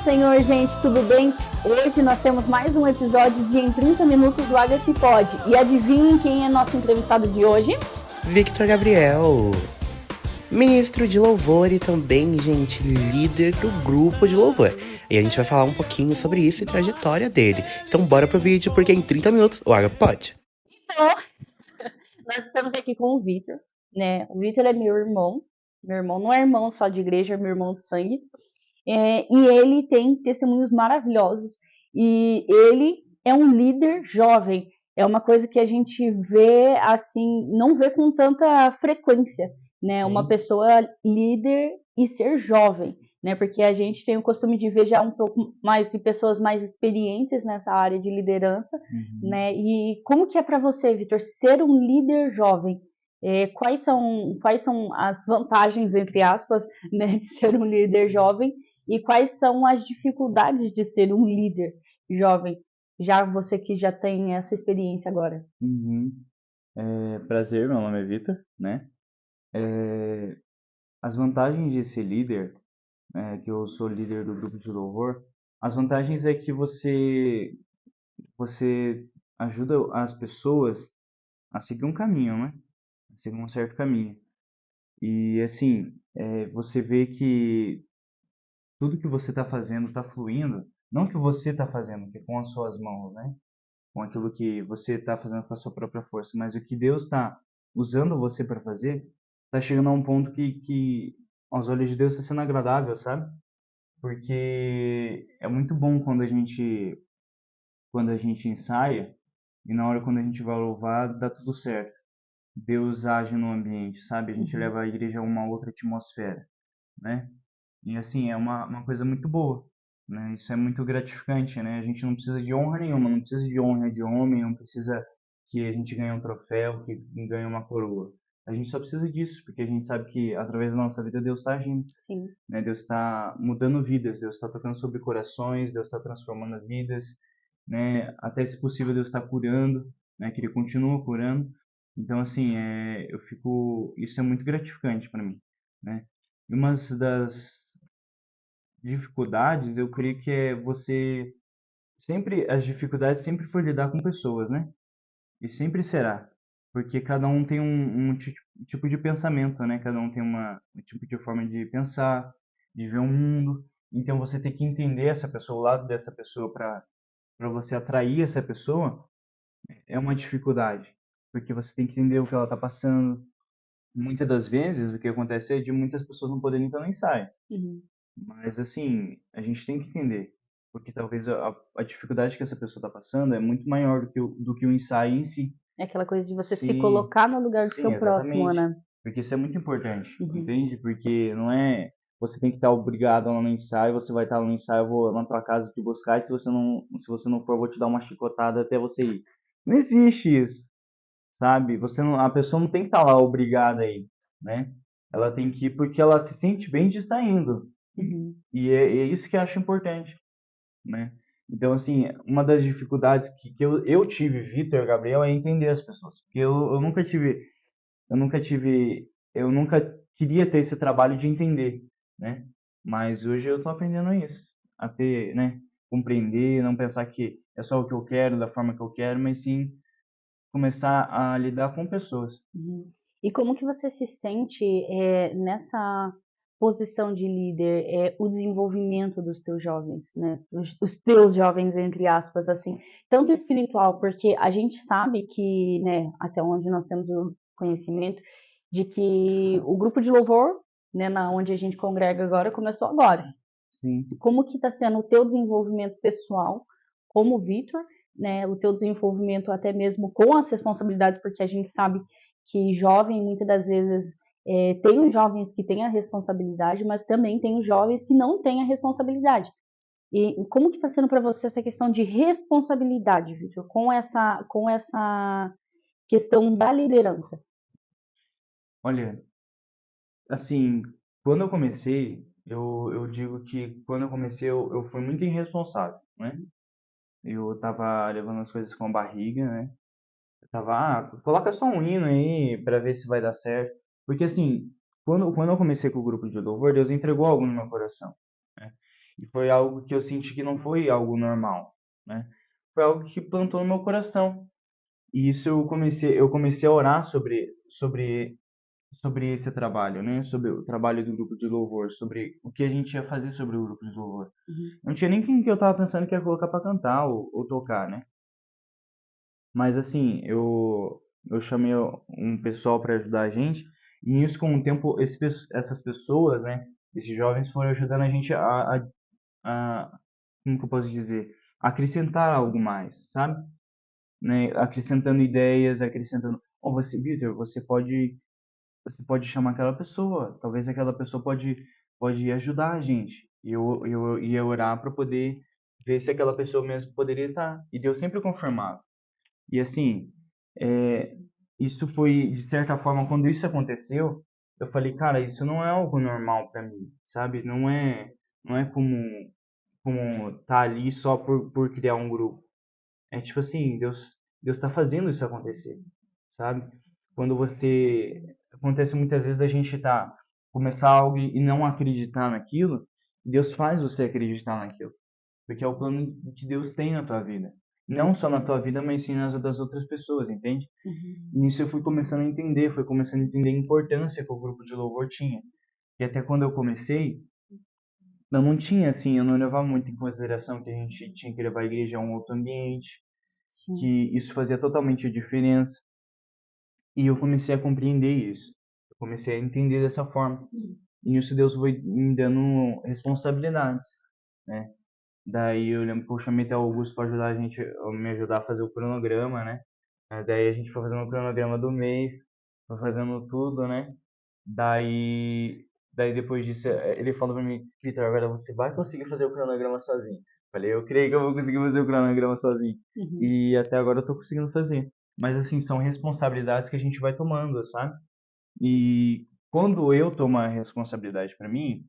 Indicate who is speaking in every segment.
Speaker 1: Senhor, gente, tudo bem? Hoje nós temos mais um episódio de Em 30 Minutos do Água Se Pode. E adivinhem quem é nosso entrevistado de hoje?
Speaker 2: Victor Gabriel, ministro de louvor e também, gente, líder do grupo de louvor. E a gente vai falar um pouquinho sobre isso e trajetória dele. Então bora pro vídeo, porque em 30 minutos o Água pode.
Speaker 1: Então, nós estamos aqui com o Victor, né? O Victor é meu irmão. Meu irmão não é irmão só de igreja, é meu irmão de sangue. E ele tem testemunhos maravilhosos. E ele é um líder jovem. É uma coisa que a gente vê, assim, não vê com tanta frequência, né?
Speaker 2: Sim.
Speaker 1: Uma pessoa líder e ser jovem, né? Porque a gente tem o costume de ver já um pouco mais de pessoas mais experientes nessa área de liderança, né? E como que é para você, Victor, ser um líder jovem? Quais são as vantagens, entre aspas, né, de ser um líder jovem? E quais são as dificuldades de ser um líder jovem? Já você que já tem essa experiência agora.
Speaker 3: Prazer, meu nome é Vitor, né? As vantagens de ser líder, que eu sou líder do grupo de louvor, as vantagens é que você ajuda as pessoas a seguir um caminho, né? A seguir um certo caminho. E assim, você vê que tudo que você está fazendo está fluindo, não que você está fazendo, que é com as suas mãos, né? Com aquilo que você está fazendo com a sua própria força, mas o que Deus está usando você para fazer, está chegando a um ponto que aos olhos de Deus está sendo agradável, sabe? Porque é muito bom quando a gente ensaia e na hora quando a gente vai louvar, dá tudo certo. Deus age no ambiente, sabe? A gente leva a igreja a uma outra atmosfera, né? E assim, é uma coisa muito boa, né? Isso é muito gratificante, né? A gente não precisa de honra nenhuma, não precisa de honra de homem, não precisa que a gente ganhe um troféu, que ganhe uma coroa. A gente só precisa disso, porque a gente sabe que através da nossa vida Deus está agindo,
Speaker 1: Sim.
Speaker 3: né? Deus está mudando vidas, Deus está tocando sobre corações, Deus está transformando vidas, né? Até se possível Deus está curando, né? Que Ele continua curando. Então assim, isso é muito gratificante para mim, né? E uma das dificuldades, eu creio que as dificuldades sempre foi lidar com pessoas, né? E sempre será, porque cada um tem tipo de pensamento, né? Cada um tem um tipo de forma de pensar, de ver o mundo. Então você tem que entender essa pessoa, o lado dessa pessoa para você atrair essa pessoa é uma dificuldade, porque você tem que entender o que ela está passando. Muitas das vezes o que acontece é de muitas pessoas não poderem estar no ensaio. Mas, assim, a gente tem que entender, porque talvez a dificuldade que essa pessoa está passando é muito maior do que o ensaio em si.
Speaker 1: É aquela coisa de você se
Speaker 3: Sim,
Speaker 1: colocar no lugar do
Speaker 3: sim,
Speaker 1: seu próximo,
Speaker 3: exatamente.
Speaker 1: né?
Speaker 3: Porque isso é muito importante, entende? Porque não é você tem que estar obrigado a ir no ensaio, você vai estar no ensaio, eu vou na tua casa te buscar, e se você não for, eu vou te dar uma chicotada até você ir. Não existe isso, sabe? A pessoa não tem que estar lá obrigada a ir, né? Ela tem que ir porque ela se sente bem de estar indo. E é isso que eu acho importante, né? Então, assim, uma das dificuldades que eu tive, Vitor, Gabriel, é entender as pessoas. Porque eu nunca tive, eu nunca queria ter esse trabalho de entender, né? Mas hoje eu tô aprendendo isso, a ter, né? Compreender, não pensar que é só o que eu quero, da forma que eu quero, mas sim começar a lidar com pessoas.
Speaker 1: E como que você se sente nessa posição de líder, o desenvolvimento dos teus jovens, né? Os teus jovens, entre aspas, assim, tanto espiritual, porque a gente sabe que, né, até onde nós temos o conhecimento, de que o grupo de louvor, né, onde a gente congrega agora, começou agora.
Speaker 3: Sim.
Speaker 1: Como que está sendo o teu desenvolvimento pessoal como Victor, né, o teu desenvolvimento até mesmo com as responsabilidades, porque a gente sabe que jovem, muitas das vezes, tem os jovens que têm a responsabilidade, mas também tem os jovens que não têm a responsabilidade. E como que está sendo para você essa questão de responsabilidade, Victor, com essa questão da liderança?
Speaker 3: Olha, assim, quando eu comecei, eu digo que quando eu comecei eu fui muito irresponsável, né? Eu tava levando as coisas com a barriga, né? Eu tava, coloca só um hino aí pra ver se vai dar certo. Porque assim, quando eu comecei com o grupo de louvor, Deus entregou algo no meu coração, né? E foi algo que eu senti que não foi algo normal, né? Foi algo que plantou no meu coração. E isso eu comecei a orar sobre esse trabalho, né? Sobre o trabalho do grupo de louvor, sobre o que a gente ia fazer sobre o grupo de louvor. Não tinha nem quem que eu tava pensando que ia colocar para cantar ou tocar, né? Mas assim, eu chamei um pessoal para ajudar a gente, e nisso, com o tempo, essas pessoas, né? Esses jovens foram ajudando a gente como que eu posso dizer? Acrescentar algo mais, sabe? Né? Acrescentando ideias, acrescentando. Oh, Vitor, você pode chamar aquela pessoa. Talvez aquela pessoa pode ajudar a gente. E eu ia orar para poder ver se aquela pessoa mesmo poderia estar. E Deus sempre confirmava. E assim, é, isso foi, de certa forma, quando isso aconteceu, eu falei, cara, isso não é algo normal para mim, sabe? Não é como tá ali só por criar um grupo. É tipo assim, Deus tá fazendo isso acontecer, sabe? Quando acontece muitas vezes a gente começar algo e não acreditar naquilo, Deus faz você acreditar naquilo, porque é o plano que Deus tem na tua vida. Não só na tua vida, mas sim nas das outras pessoas, entende? E nisso eu fui começando a entender, fui começando a entender a importância que o grupo de louvor tinha. E até quando eu comecei, eu não tinha, assim, eu não levava muito em consideração que a gente tinha que levar a igreja a um outro ambiente, que
Speaker 1: Sim.
Speaker 3: isso fazia totalmente a diferença. E eu comecei a compreender isso. Eu comecei a entender dessa forma. E nisso Deus foi me dando responsabilidades, né? Daí eu lembro que eu chamei até o Augusto para ajudar a gente, me ajudar a fazer o cronograma, né? Daí a gente foi fazendo o cronograma do mês, foi fazendo tudo, né? Daí depois disso, ele falou pra mim, Vitor, agora você vai conseguir fazer o cronograma sozinho. Falei, eu creio que eu vou conseguir fazer o cronograma sozinho.
Speaker 1: Uhum.
Speaker 3: E até agora eu tô conseguindo fazer. Mas assim, são responsabilidades que a gente vai tomando, sabe? E quando eu tomo a responsabilidade para mim,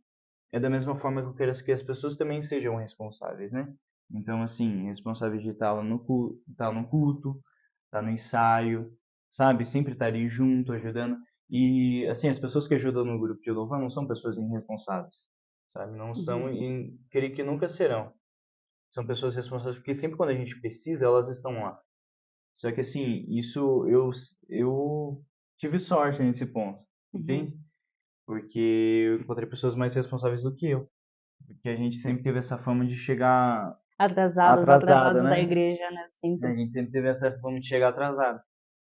Speaker 3: é da mesma forma que eu quero que as pessoas também sejam responsáveis, né? Então, assim, responsáveis de estar lá no culto, estar no ensaio, sabe? Sempre estar ali junto, ajudando. E, assim, as pessoas que ajudam no grupo de louvor não são pessoas irresponsáveis, sabe? Não são
Speaker 1: Uhum.
Speaker 3: e creio que nunca serão. São pessoas responsáveis porque sempre quando a gente precisa, elas estão lá. Só que, assim, isso eu tive sorte nesse ponto,
Speaker 1: Uhum.
Speaker 3: entende? Porque eu encontrei pessoas mais responsáveis do que eu. Porque a gente sempre teve essa fama de chegar atrasada,
Speaker 1: Atrasados da
Speaker 3: né?
Speaker 1: igreja, né?
Speaker 3: A
Speaker 1: Sempre.
Speaker 3: gente sempre teve essa fama de chegar atrasado.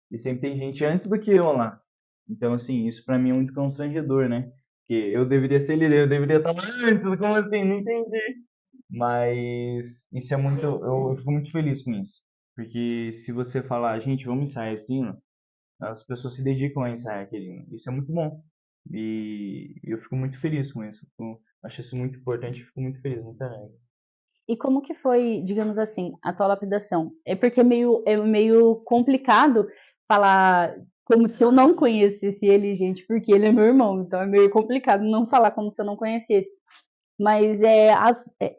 Speaker 3: E sempre tem gente antes do que eu lá. Então, assim, isso pra mim é muito constrangedor, né? Porque eu deveria ser líder, eu deveria estar lá antes, como assim? Não entendi. Mas isso é muito. Eu fico muito feliz com isso. Porque se você falar, gente, vamos ensaiar esse hino, as pessoas se dedicam a ensaiar aquele hino. Isso é muito bom. E eu fico muito feliz com isso. Acho isso muito importante, fico muito feliz, muito alegre.
Speaker 1: E como que foi, digamos assim, a tua lapidação? É porque é meio complicado falar como se eu não conhecesse ele, gente, porque ele é meu irmão, então é meio complicado não falar como se eu não conhecesse. Mas é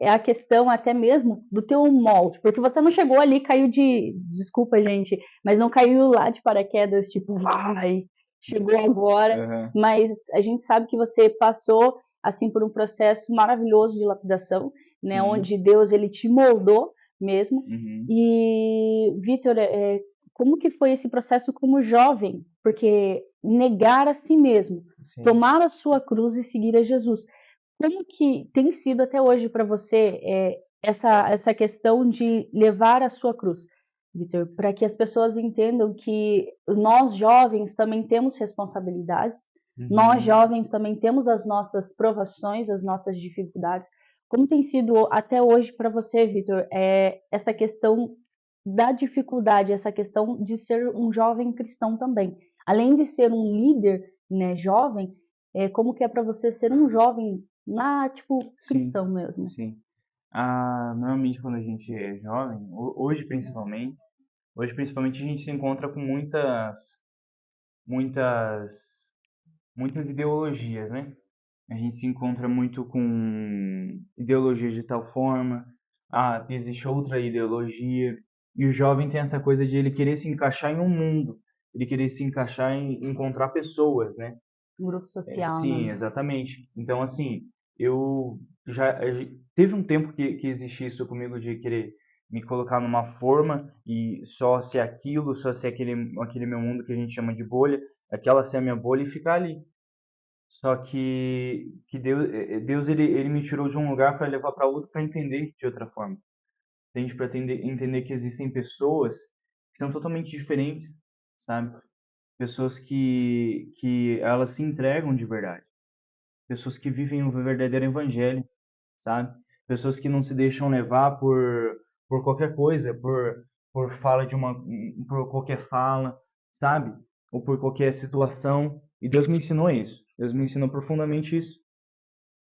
Speaker 1: a questão até mesmo do teu molde, porque você não chegou ali, caiu desculpa, gente, mas não caiu lá de paraquedas, tipo, vai, chegou agora,
Speaker 3: Aham.
Speaker 1: mas a gente sabe que você passou, assim, por um processo maravilhoso de lapidação, né,
Speaker 3: Sim.
Speaker 1: onde Deus, ele te moldou mesmo,
Speaker 3: Uhum.
Speaker 1: e, Vitor, como que foi esse processo como jovem? Porque negar a si mesmo,
Speaker 3: Sim.
Speaker 1: tomar a sua cruz e seguir a Jesus, como que tem sido até hoje para você essa questão de levar a sua cruz, Vitor, para que as pessoas entendam que nós jovens também temos responsabilidades, nós
Speaker 3: Uhum.
Speaker 1: jovens também temos as nossas provações, as nossas dificuldades. Como tem sido até hoje para você, Vitor, essa questão da dificuldade, essa questão de ser um jovem cristão também? Além de ser um líder, né, jovem, como que é para você ser um jovem tipo,
Speaker 3: Sim.
Speaker 1: cristão mesmo?
Speaker 3: Sim. Normalmente quando a gente é jovem, hoje principalmente a gente se encontra com muitas, muitas ideologias, né? A gente se encontra muito com ideologias de tal forma, existe outra ideologia, e o jovem tem essa coisa de ele querer se encaixar em um mundo, ele querer se encaixar em encontrar pessoas, né?
Speaker 1: Um grupo social,
Speaker 3: Sim,
Speaker 1: né?
Speaker 3: exatamente. Então, assim, eu já teve um tempo que existia isso comigo de querer me colocar numa forma e só ser aquilo, só ser aquele meu mundo que a gente chama de bolha, aquela ser a minha bolha e ficar ali. Só que Deus ele me tirou de um lugar para levar para outro para entender de outra forma. Entende? Para entender que existem pessoas que são totalmente diferentes, sabe? Pessoas que elas se entregam de verdade. Pessoas que vivem o verdadeiro evangelho, sabe? Pessoas que não se deixam levar por qualquer coisa, por fala de uma, por qualquer fala, sabe? Ou por qualquer situação. E Deus me ensinou isso. Deus me ensinou profundamente isso.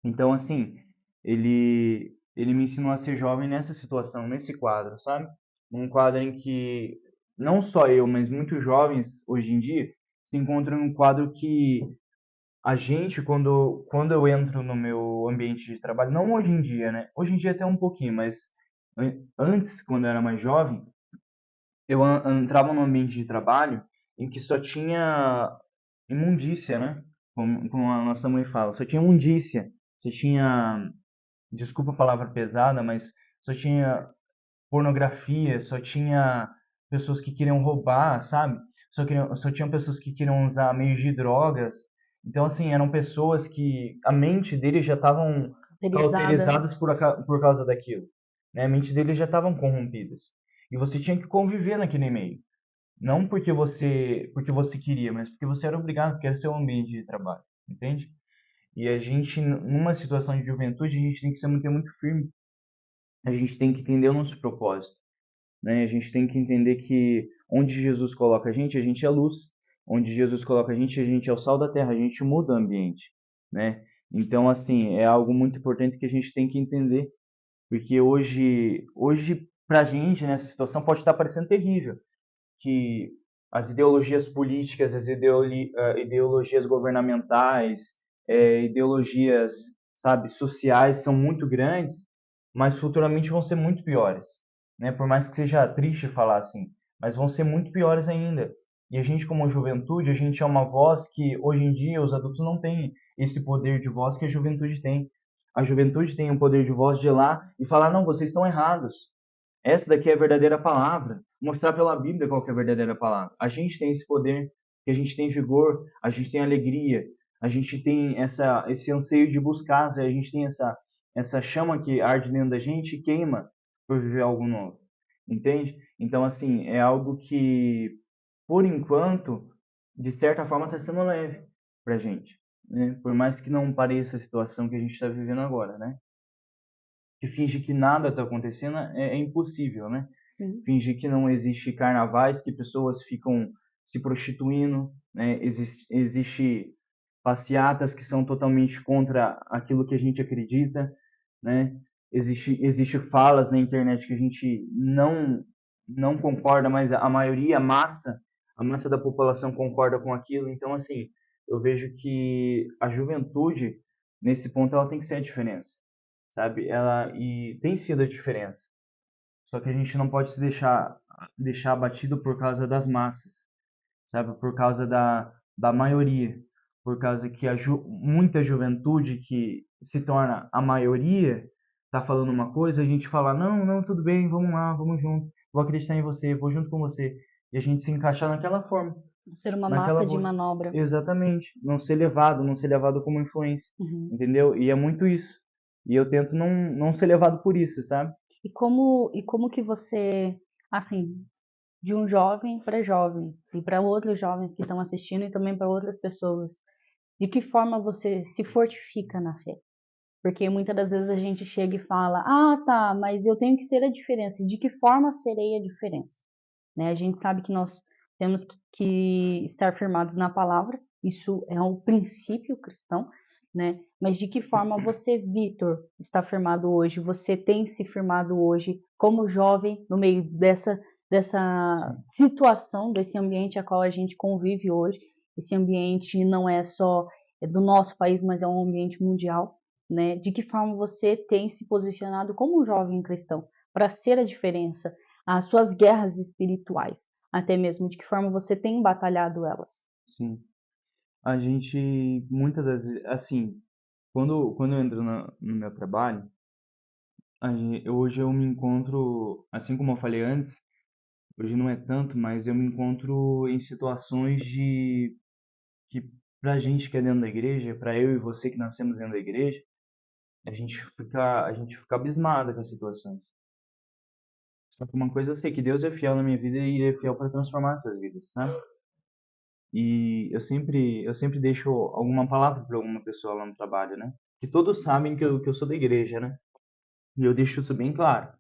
Speaker 3: Então, assim, ele me ensinou a ser jovem nessa situação, nesse quadro, sabe? Um quadro em que não só eu, mas muitos jovens hoje em dia se encontram em um quadro que a gente, quando eu entro no meu ambiente de trabalho, não hoje em dia, né? Hoje em dia até um pouquinho, mas antes, quando eu era mais jovem, eu entrava num ambiente de trabalho em que só tinha imundícia, né? Como a nossa mãe fala, só tinha imundícia, só tinha, desculpa a palavra pesada, mas só tinha pornografia, só tinha pessoas que queriam roubar, sabe? Só tinham pessoas que queriam usar meios de drogas. Então, assim, eram pessoas que a mente deles já estavam
Speaker 1: Autorizada.
Speaker 3: cauterizadas por causa daquilo, né? A mente deles já estavam corrompidas. E você tinha que conviver naquele meio. Não porque você queria, mas porque você era obrigado, porque era seu ambiente de trabalho, entende? E a gente, numa situação de juventude, a gente tem que se manter muito firme. A gente tem que entender o nosso propósito, né? A gente tem que entender que onde Jesus coloca a gente é luz. Onde Jesus coloca a gente é o sal da terra, a gente muda o ambiente, né? Então, assim, é algo muito importante que a gente tem que entender, porque hoje pra gente, nessa situação, pode estar parecendo terrível, que as ideologias políticas, ideologias governamentais, ideologias, sabe, sociais são muito grandes, mas futuramente vão ser muito piores, né? Por mais que seja triste falar assim, mas vão ser muito piores ainda. E a gente, como juventude, a gente é uma voz que hoje em dia os adultos não têm esse poder de voz que a juventude tem. A juventude tem o poder de voz de ir lá e falar: não, vocês estão errados. Essa daqui é a verdadeira palavra. Mostrar pela Bíblia qual que é a verdadeira palavra. A gente tem esse poder, que a gente tem vigor, a gente tem alegria, a gente tem esse anseio de buscar, a gente tem essa chama que arde dentro da gente e queima por viver algo novo. Entende? Então, assim, é algo que, por enquanto, de certa forma, está sendo leve pra gente, né? Por mais que não pareça a situação que a gente está vivendo agora, né? Que finge que nada está acontecendo é impossível, né?
Speaker 1: Sim.
Speaker 3: Fingir que não existe carnavais, que pessoas ficam se prostituindo, né? Existe passeatas que são totalmente contra aquilo que a gente acredita, né? Existe falas na internet que a gente não concorda, mas a massa da população concorda com aquilo. Então, assim, eu vejo que a juventude, nesse ponto, ela tem que ser a diferença, sabe? Ela e tem sido a diferença. Só que a gente não pode se deixar abatido por causa das massas, sabe? Por causa da maioria, por causa que muita juventude que se torna a maioria tá falando uma coisa, a gente fala: "Não, não, tudo bem, vamos lá, vamos junto. Vou acreditar em você, vou junto com você". E a gente se encaixar naquela forma,
Speaker 1: Ser uma
Speaker 3: naquela
Speaker 1: massa de
Speaker 3: bolha.
Speaker 1: manobra.
Speaker 3: Exatamente, não ser levado como influência,
Speaker 1: Uhum.
Speaker 3: entendeu? E é muito isso. E eu tento não ser levado por isso, sabe?
Speaker 1: E como que você, assim, de um jovem para jovem, e para outros jovens que estão assistindo e também para outras pessoas, de que forma você se fortifica na fé? Porque muitas das vezes a gente chega e fala: ah, tá, mas eu tenho que ser a diferença. De que forma serei a diferença? Né? A gente sabe que nós temos que estar firmados na palavra, isso é um princípio cristão, né? Mas de que forma você, Vitor, está firmado hoje? Você tem se firmado hoje como jovem no meio dessa
Speaker 3: Sim.
Speaker 1: situação, desse ambiente a qual a gente convive hoje? Esse ambiente não é só do nosso país, mas é um ambiente mundial, né? De que forma você tem se posicionado como um jovem cristão para ser a diferença, as suas guerras espirituais, até mesmo de que forma você tem batalhado elas?
Speaker 3: Sim. A gente, muitas das vezes, assim, quando eu entro no meu trabalho, hoje eu me encontro, assim como eu falei antes, hoje não é tanto, mas eu me encontro em situações de que pra gente que é dentro da igreja, pra eu e você que nascemos dentro da igreja, a gente fica abismado com as situações. Só que uma coisa eu sei, que Deus é fiel na minha vida e Ele é fiel para transformar essas vidas, sabe? E eu sempre deixo alguma palavra para alguma pessoa lá no trabalho, né? Que todos sabem que eu sou da igreja, né? E eu deixo isso bem claro.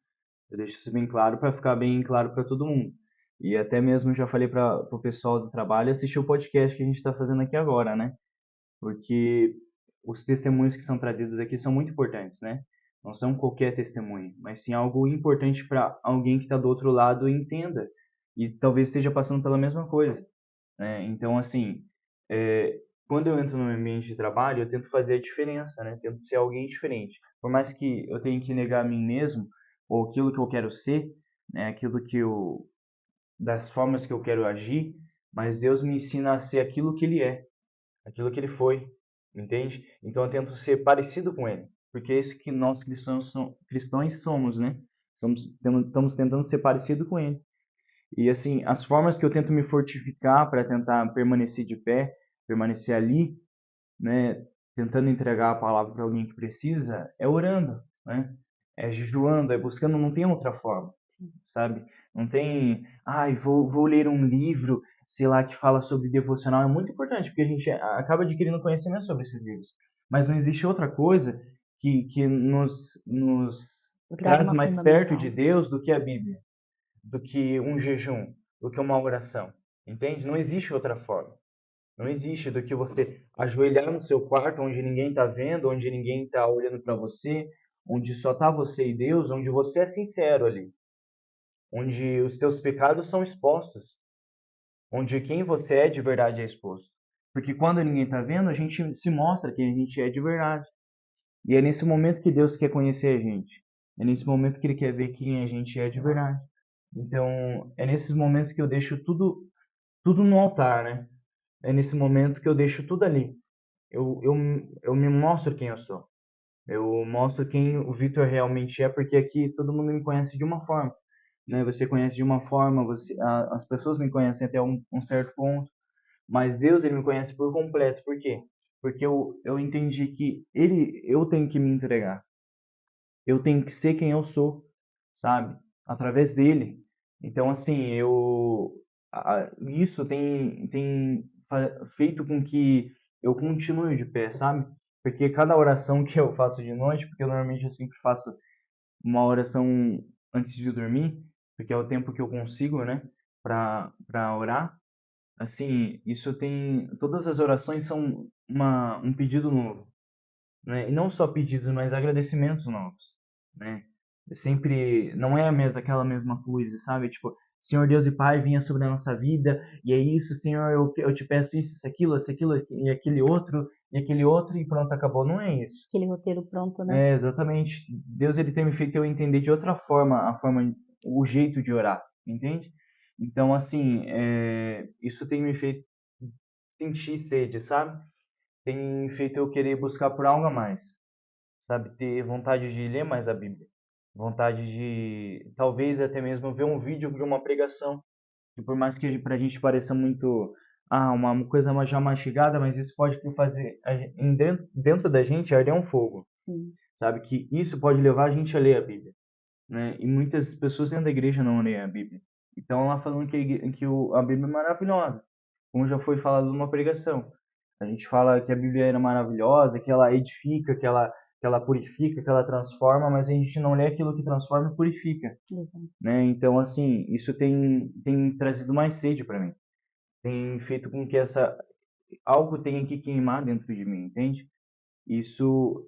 Speaker 3: Eu deixo isso bem claro para ficar bem claro para todo mundo. E até mesmo já falei para o pessoal do trabalho assistir o podcast que a gente está fazendo aqui agora, né? Porque os testemunhos que são trazidos aqui são muito importantes, né? Não são qualquer testemunho, mas sim algo importante para alguém que está do outro lado entenda e talvez esteja passando pela mesma coisa, né? Então, assim, quando eu entro no ambiente de trabalho, eu tento fazer a diferença, né? Tento ser alguém diferente. Por mais que eu tenha que negar a mim mesmo, ou aquilo que eu quero ser, né? Das formas que eu quero agir, mas Deus me ensina a ser aquilo que Ele é, aquilo que Ele foi, entende? Então eu tento ser parecido com Ele, porque é isso que nós cristãos somos, né? Estamos tentando ser parecido com Ele. E assim, as formas que eu tento me fortificar para tentar permanecer de pé, permanecer ali, né, tentando entregar a palavra para alguém que precisa, é orando, né? É jejuando, é buscando, não tem outra forma, sabe? Não tem, vou ler um livro, sei lá, que fala sobre devocional, é muito importante, porque a gente acaba adquirindo conhecimento sobre esses livros. Mas não existe outra coisa que nos
Speaker 1: Dar
Speaker 3: traz
Speaker 1: uma
Speaker 3: mais perto de
Speaker 1: fundamental.
Speaker 3: Deus do que a Bíblia, do que um jejum, do que uma oração, entende? Não existe outra forma. Não existe do que você ajoelhar no seu quarto, onde ninguém está vendo, onde ninguém está olhando para você, onde só está você e Deus, onde você é sincero ali, onde os teus pecados são expostos, onde quem você é de verdade é exposto. Porque quando ninguém está vendo, a gente se mostra quem a gente é de verdade. E é nesse momento que Deus quer conhecer a gente. É nesse momento que Ele quer ver quem a gente é de verdade. Então, é nesses momentos que eu deixo tudo no altar, né? É nesse momento que eu deixo tudo ali. Eu me mostro quem eu sou. Eu mostro quem o Vitor realmente é, porque aqui todo mundo me conhece de uma forma, né? Você conhece de uma forma, as pessoas me conhecem até um certo ponto, mas Deus, ele me conhece por completo. Por quê? Porque eu entendi que eu tenho que me entregar. Eu tenho que ser quem eu sou, sabe? Através dele. Então, assim, isso tem feito com que eu continue de pé, sabe? Porque cada oração que eu faço de noite, porque normalmente eu sempre faço uma oração antes de dormir, porque é o tempo que eu consigo, né, para orar. Assim, todas as orações são um pedido novo, né? E não só pedidos, mas agradecimentos novos, né? Sempre não é aquela mesma coisa, sabe? Tipo, Senhor Deus e Pai, vinha sobre a nossa vida, e é isso, Senhor, eu te peço isso, aquilo, e aquele outro, e pronto, acabou. Não é isso.
Speaker 1: Aquele roteiro pronto, né?
Speaker 3: É, exatamente. Deus, ele tem me feito eu entender de outra forma o jeito de orar, entende? Então, assim, isso tem me feito sentir sede, sabe? Tem feito eu querer buscar por algo a mais, sabe? Ter vontade de ler mais a Bíblia, vontade de talvez até mesmo ver um vídeo de uma pregação, que por mais que pra gente pareça muito uma coisa já mastigada, mas isso pode fazer dentro da gente arder um fogo,
Speaker 1: Sim.
Speaker 3: sabe? Que isso pode levar a gente a ler a Bíblia, né? E muitas pessoas dentro da igreja não leem a Bíblia. Então, ela falando a Bíblia é maravilhosa, como já foi falado numa pregação. A gente fala que a Bíblia era maravilhosa, que ela edifica, que ela purifica, que ela transforma, mas a gente não lê aquilo que transforma e purifica,
Speaker 1: Exato.
Speaker 3: né? Então, assim, isso tem trazido mais sede para mim. Tem feito com que algo tenha que queimar dentro de mim, entende? Isso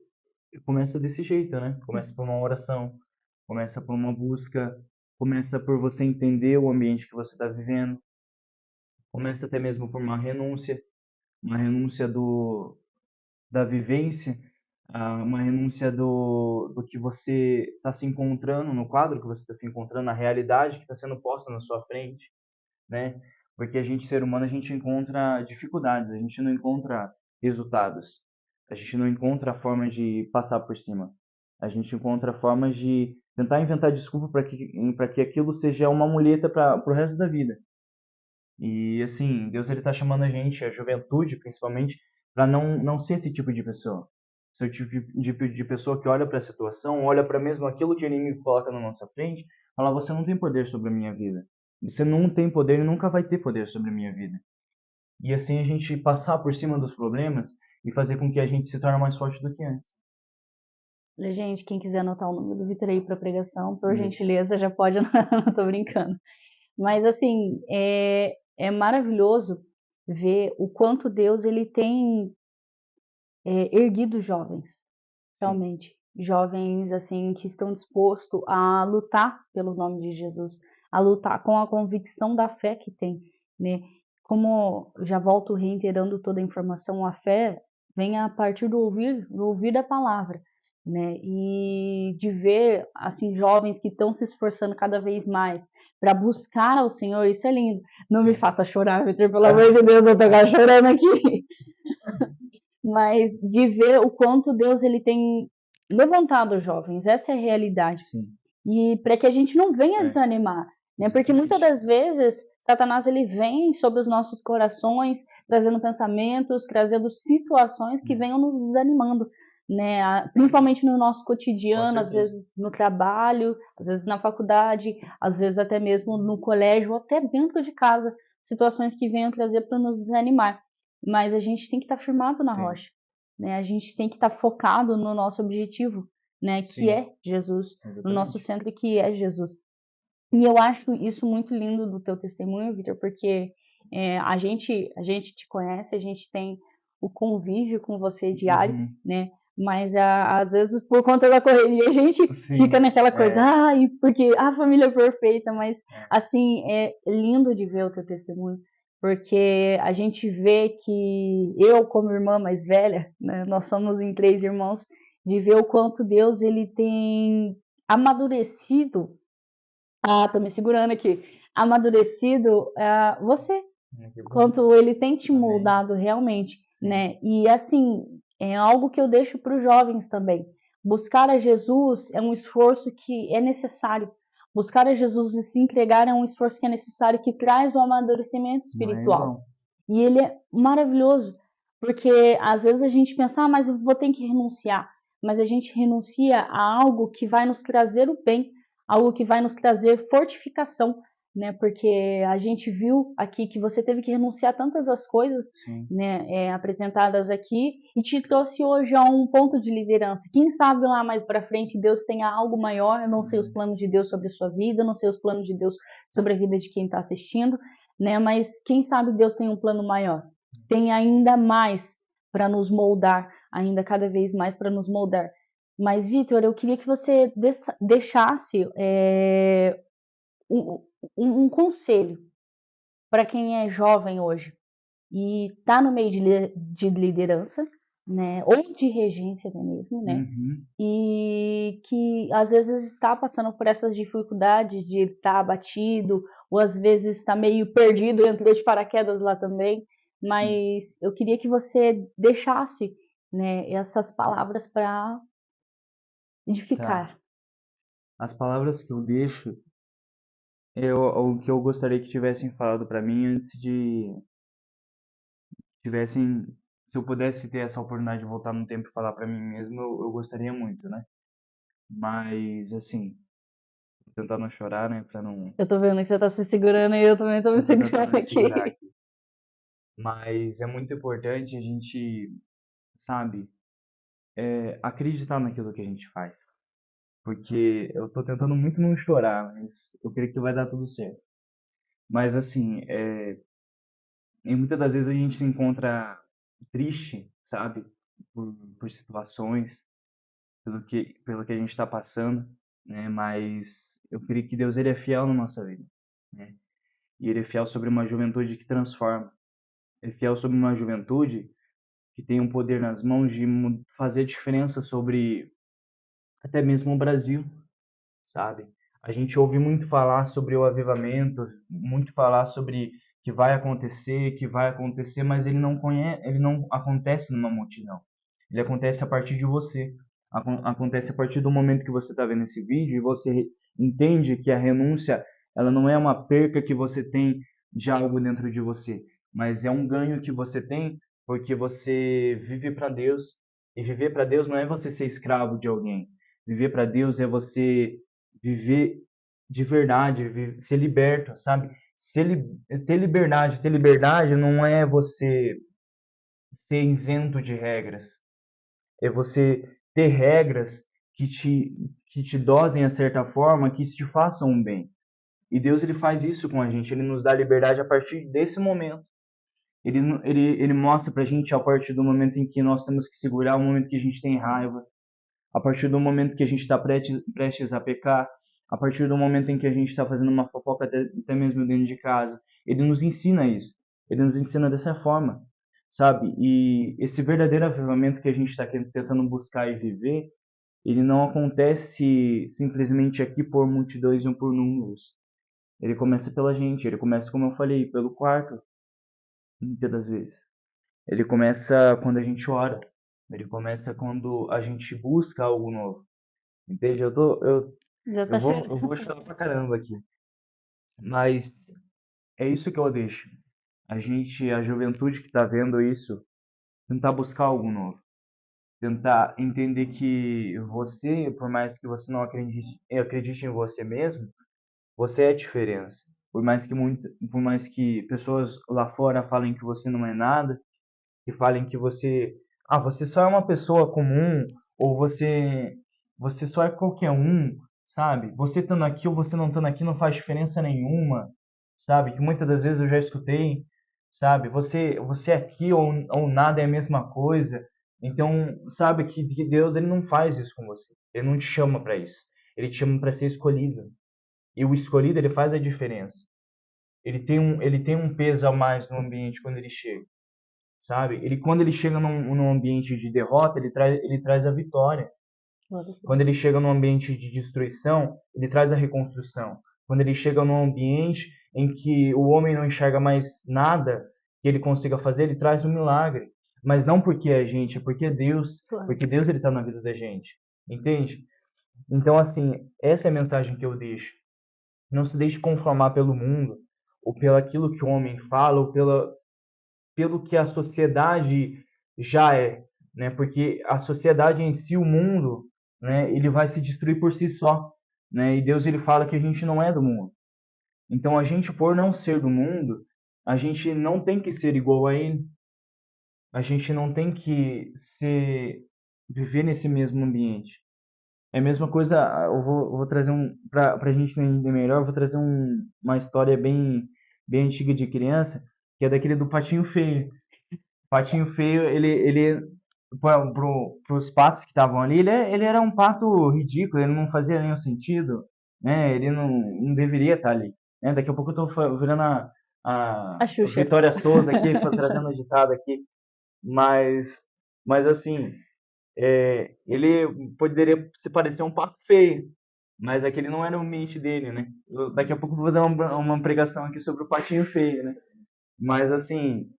Speaker 3: começa desse jeito, né? Começa por uma oração, começa por uma busca, começa por você entender o ambiente que você está vivendo, começa até mesmo por uma renúncia da vivência, uma renúncia do que você está se encontrando, no quadro que você está se encontrando, na realidade que está sendo posta na sua frente, né? Porque a gente, ser humano, a gente encontra dificuldades, a gente não encontra resultados. A gente não encontra a forma de passar por cima. A gente encontra formas de tentar inventar desculpa para que aquilo seja uma muleta para o resto da vida. E assim, Deus ele tá chamando a gente, a juventude principalmente, para não ser esse tipo de pessoa. Ser o tipo de pessoa que olha para a situação, olha para mesmo aquilo que o inimigo coloca na nossa frente, fala: você não tem poder sobre a minha vida. Você não tem poder e nunca vai ter poder sobre a minha vida. E assim a gente passar por cima dos problemas e fazer com que a gente se torne mais forte do que antes.
Speaker 1: Gente, quem quiser anotar o nome do Vitor aí para pregação, por
Speaker 3: Isso.
Speaker 1: gentileza, já pode anotar, não tô brincando. Mas assim, é maravilhoso ver o quanto Deus ele tem erguido jovens, realmente. Jovens assim que estão dispostos a lutar pelo nome de Jesus, a lutar com a convicção da fé que tem, né? Como já volto reiterando toda a informação, a fé vem a partir do ouvir da palavra, né? E de ver assim jovens que estão se esforçando cada vez mais para buscar ao Senhor, isso é lindo. Não me faça chorar, Vitor, pelo amor de Deus, eu tô agora chorando aqui. Mas de ver o quanto Deus ele tem levantado os jovens, essa é a realidade.
Speaker 3: Sim.
Speaker 1: E para que a gente não venha desanimar, né? Porque muitas das vezes Satanás ele vem sobre os nossos corações, trazendo pensamentos, trazendo situações que venham nos desanimando, né? Principalmente no nosso cotidiano, às vezes no trabalho, às vezes na faculdade, às vezes até mesmo no colégio, ou até dentro de casa, situações que venham trazer para nos desanimar. Mas a gente tem que estar firmado na rocha, né? A gente tem que estar focado no nosso objetivo, né? Que é Jesus, no nosso centro que é Jesus. E eu acho isso muito lindo do teu testemunho, Vitor, porque a gente te conhece, a gente tem o convívio com você diário, né? Mas às vezes por conta da correria a gente fica naquela coisa, porque a família é perfeita, mas assim é lindo de ver o teu testemunho, porque a gente vê que eu como irmã mais velha, né, nós somos em 3 irmãos, de ver o quanto Deus ele tem amadurecido. Tô me segurando aqui. Amadurecido você, quanto ele tem te moldado realmente, né? E assim, é algo que eu deixo para os jovens também. Buscar a Jesus é um esforço que é necessário. Buscar a Jesus e se entregar é um esforço que é necessário, que traz o amadurecimento espiritual. E ele é maravilhoso, porque às vezes a gente pensa, mas eu vou ter que renunciar. Mas a gente renuncia a algo que vai nos trazer o bem, algo que vai nos trazer fortificação, né? Porque a gente viu aqui que você teve que renunciar a tantas das coisas, né, apresentadas aqui, e te trouxe hoje a um ponto de liderança. Quem sabe lá mais para frente Deus tenha algo maior. Eu não sei os planos de Deus sobre a sua vida, eu não sei os planos de Deus sobre a vida de quem está assistindo, né? Mas quem sabe Deus tem um plano maior, tem ainda mais para nos moldar, ainda cada vez mais para nos moldar. Mas, Vitor, eu queria que você deixasse um conselho para quem é jovem hoje e está no meio de liderança, né, ou de regência mesmo, né, e que às vezes está passando por essas dificuldades de estar abatido, ou às vezes está meio perdido, entrou de paraquedas lá também, mas eu queria que você deixasse, né, essas palavras para edificar.
Speaker 3: As palavras que eu deixo o que eu gostaria que tivessem falado para mim antes de tivessem, se eu pudesse ter essa oportunidade de voltar no tempo e falar para mim mesmo, eu gostaria muito, né? Mas assim, vou tentar não chorar, né, para não
Speaker 1: Eu tô vendo que você tá se segurando e eu também tô me segurando aqui.
Speaker 3: Mas é muito importante a gente, sabe, acreditar naquilo que a gente faz. Porque eu tô tentando muito não chorar, mas eu creio que vai dar tudo certo. Mas assim, e muitas das vezes a gente se encontra triste, sabe? Por situações, pelo que a gente está passando, né? Mas eu creio que Deus ele é fiel na nossa vida, né? E ele é fiel sobre uma juventude que transforma. Ele é fiel sobre uma juventude que tem um poder nas mãos de fazer diferença sobre até mesmo o Brasil, sabe? A gente ouve muito falar sobre o avivamento, muito falar sobre que vai acontecer, mas ele não acontece numa multidão. ele acontece a partir de você. Acontece a partir do momento que você está vendo esse vídeo e você entende que a renúncia, ela não é uma perca que você tem de algo dentro de você, mas é um ganho que você tem porque você vive para Deus. E viver para Deus não é você ser escravo de alguém. Viver para Deus é você viver de verdade, ser liberto, sabe? Ter liberdade não é você ser isento de regras. É você ter regras que te dosem a certa forma, que te façam um bem. E Deus ele faz isso com a gente, ele nos dá liberdade a partir desse momento. Ele mostra pra gente a partir do momento em que nós temos que segurar, o momento que a gente tem raiva, a partir do momento que a gente está prestes a pecar, a partir do momento em que a gente está fazendo uma fofoca até mesmo dentro de casa. Ele nos ensina isso. Ele nos ensina dessa forma, sabe? E esse verdadeiro avivamento que a gente está tentando buscar e viver, ele não acontece simplesmente aqui por multidões ou por números. Ele começa pela gente, ele começa, como eu falei, pelo quarto, muitas das vezes. Ele começa quando a gente ora. Ele começa quando a gente busca algo novo. Entende?
Speaker 1: Já tá chorando.
Speaker 3: Eu vou chorar pra caramba aqui. Mas é isso que eu deixo. A juventude que tá vendo isso, tentar buscar algo novo. Tentar entender que você, por mais que você não acredite em você mesmo, você é a diferença. Por mais que pessoas lá fora falem que você não é nada, que falem que você só é uma pessoa comum, ou você só é qualquer um, sabe? Você estando aqui ou você não estando aqui não faz diferença nenhuma, sabe? Que muitas das vezes eu já escutei, sabe? Você aqui ou nada é a mesma coisa. Então, sabe que Deus ele não faz isso com você. Ele não te chama para isso. Ele te chama para ser escolhido. E o escolhido ele faz a diferença. Ele tem um peso a mais no ambiente quando ele chega, sabe? Quando ele chega num ambiente de derrota, ele traz a vitória. Quando ele chega num ambiente de destruição, ele traz a reconstrução. Quando ele chega num ambiente em que o homem não enxerga mais nada que ele consiga fazer, ele traz um milagre. Mas não porque é a gente, é porque é Deus. Porque Deus ele está na vida da gente. Entende? Então, assim, essa é a mensagem que eu deixo. Não se deixe conformar pelo mundo, ou pelo aquilo que o homem fala, ou pelo que a sociedade já é, né? Porque a sociedade em si, o mundo, né? Ele vai se destruir por si só, né? E Deus ele fala que a gente não é do mundo. Então a gente por não ser do mundo, a gente não tem que ser igual a ele. A gente não tem que viver nesse mesmo ambiente. É a mesma coisa, eu vou trazer para a gente entender melhor, eu vou trazer uma história bem antiga de criança, que é daquele do Patinho Feio. Patinho Feio, ele pros patos que estavam ali, ele era um pato ridículo, ele não fazia nenhum sentido, né? Ele não deveria estar ali, né? Daqui a pouco eu tô virando a
Speaker 1: A Xuxa.
Speaker 3: Vitória Souza aqui, trazendo a ditado aqui, mas, mas assim, ele poderia se parecer um pato feio, mas aquele não era o ambiente dele, né? Daqui a pouco eu vou fazer uma pregação aqui sobre o Patinho Feio, né? Mas assim,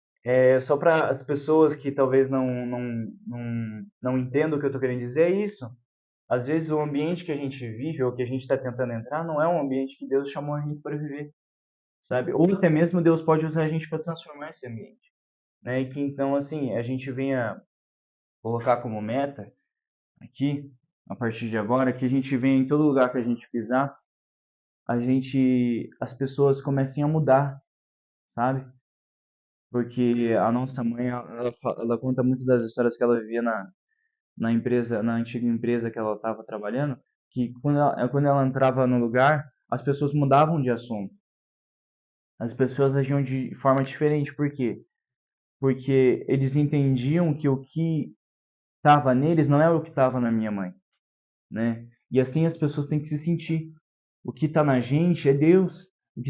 Speaker 3: só para as pessoas que talvez não entendam o que eu estou querendo dizer, é isso. Às vezes o ambiente que a gente vive, ou que a gente está tentando entrar, não é um ambiente que Deus chamou a gente para viver, sabe? Ou até mesmo Deus pode usar a gente para transformar esse ambiente, né? E que então, assim, a gente venha colocar como meta aqui, a partir de agora, que a gente venha em todo lugar que a gente pisar, as pessoas comecem a mudar, sabe? Porque a nossa mãe, ela conta muito das histórias que ela vivia na empresa, na antiga empresa que ela estava trabalhando, que quando ela entrava no lugar, as pessoas mudavam de assunto. As pessoas agiam de forma diferente. Por quê? Porque eles entendiam que o que estava neles não é o que estava na minha mãe, né? E assim as pessoas têm que se sentir. O que está na gente é Deus. O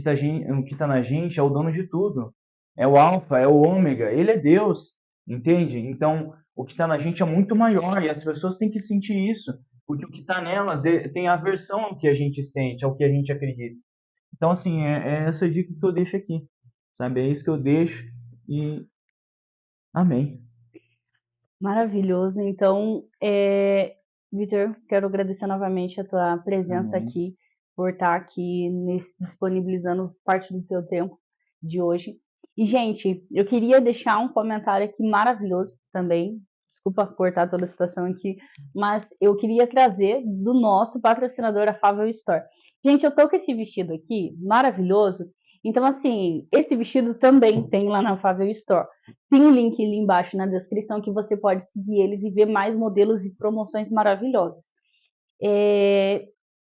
Speaker 3: que tá na gente é o dono de tudo. É o alfa, é o ômega. Ele é Deus, entende? Então, o que está na gente é muito maior e as pessoas têm que sentir isso. Porque o que está nelas tem aversão ao que a gente sente, ao que a gente acredita. Então, assim, é essa dica que eu deixo aqui. Sabe? É isso que eu deixo e amém.
Speaker 1: Maravilhoso. Então, Vitor, quero agradecer novamente a tua presença aqui, por estar aqui disponibilizando parte do teu tempo de hoje. E, gente, eu queria deixar um comentário aqui maravilhoso também. Desculpa cortar toda a situação aqui, mas eu queria trazer do nosso patrocinador, a Fável Store. Gente, eu tô com esse vestido aqui, maravilhoso. Então, assim, esse vestido também tem lá na Fável Store. Tem um link ali embaixo na descrição que você pode seguir eles e ver mais modelos e promoções maravilhosas.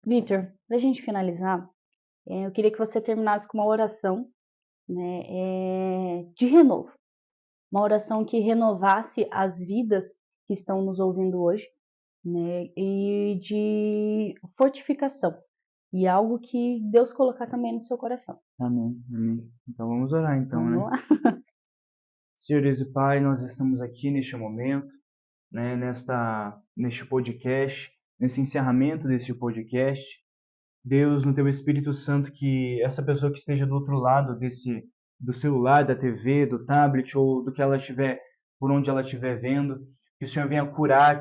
Speaker 1: Vitor, para a gente finalizar, eu queria que você terminasse com uma oração, né, de renovo. Uma oração que renovasse as vidas que estão nos ouvindo hoje, né, e de fortificação. E algo que Deus colocar também no seu coração.
Speaker 3: Amém, amém. Então vamos orar então,
Speaker 1: Vamos
Speaker 3: né?
Speaker 1: lá.
Speaker 3: Senhor Deus e Pai, nós estamos aqui neste momento, né, neste podcast, nesse encerramento desse podcast. Deus, no Teu Espírito Santo, que essa pessoa que esteja do outro lado do celular, da TV, do tablet ou do que ela tiver, por onde ela estiver vendo, que o Senhor venha curar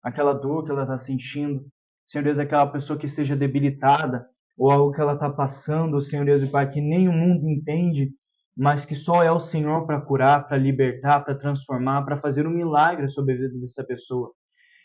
Speaker 3: aquela dor que ela está sentindo. Senhor Deus, aquela pessoa que esteja debilitada ou algo que ela está passando, Senhor Deus e Pai, que nem o mundo entende, mas que só é o Senhor para curar, para libertar, para transformar, para fazer um milagre sobre a vida dessa pessoa.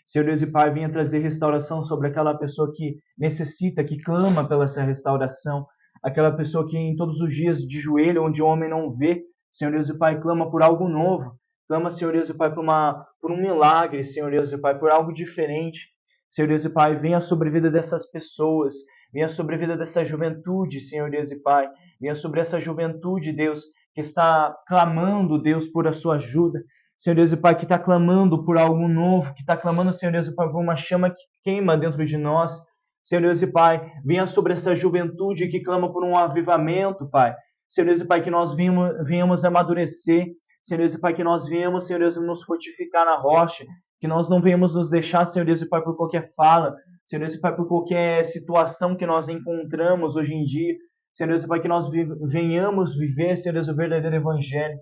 Speaker 3: Senhor Deus e Pai, venha trazer restauração sobre aquela pessoa que necessita, que clama pela essa restauração, aquela pessoa que em todos os dias de joelho, onde o homem não vê, Senhor Deus e Pai, clama por algo novo, clama, Senhor Deus e Pai, por um milagre, Senhor Deus e Pai, por algo diferente. Senhor Deus e Pai, venha sobre a vida dessas pessoas, venha sobre a vida dessa juventude, Senhor Deus e Pai, venha sobre essa juventude, Deus, que está clamando, Deus, por a sua ajuda. Senhor Deus e Pai, que está clamando por algo novo, que está clamando, Senhor Deus e Pai, por uma chama que queima dentro de nós. Senhor Deus e Pai, venha sobre essa juventude que clama por um avivamento, Pai. Senhor Deus e Pai, que nós venhamos amadurecer. Senhor Deus e Pai, que nós venhamos, Senhor Deus, nos fortificar na rocha. Que nós não venhamos nos deixar, Senhor Deus e Pai, por qualquer fala. Senhor Deus e Pai, por qualquer situação que nós encontramos hoje em dia. Senhor Deus e Pai, que nós venhamos viver, Senhor Deus, o verdadeiro evangelho.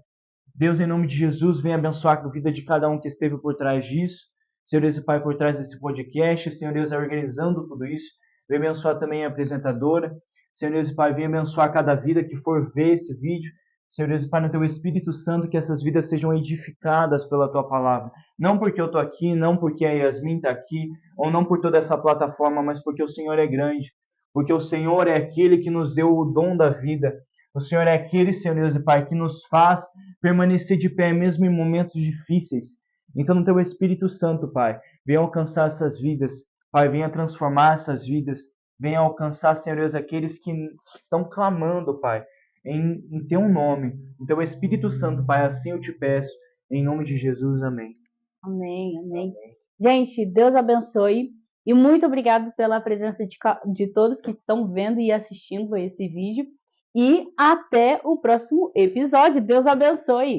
Speaker 3: Deus, em nome de Jesus, venha abençoar a vida de cada um que esteve por trás disso. Senhor Deus e Pai, por trás desse podcast. Senhor Deus, organizando tudo isso. Venha abençoar também a apresentadora. Senhor Deus e Pai, venha abençoar cada vida que for ver esse vídeo. Senhor Deus e Pai, no Teu Espírito Santo, que essas vidas sejam edificadas pela Tua Palavra. Não porque eu estou aqui, não porque a Yasmin está aqui, ou não por toda essa plataforma, mas porque o Senhor é grande. Porque o Senhor é aquele que nos deu o dom da vida. O Senhor é aquele, Senhor Deus e Pai, que nos faz permanecer de pé mesmo em momentos difíceis. Então, no Teu Espírito Santo, Pai, venha alcançar essas vidas. Pai, venha transformar essas vidas. Venha alcançar, Senhor Deus, aqueles que estão clamando, Pai, em Teu nome. No Teu Espírito Santo, Pai, assim eu te peço. Em nome de Jesus, amém.
Speaker 1: Amém, amém. Gente, Deus abençoe. E muito obrigado pela presença de todos que estão vendo e assistindo esse vídeo. E até o próximo episódio. Deus abençoe!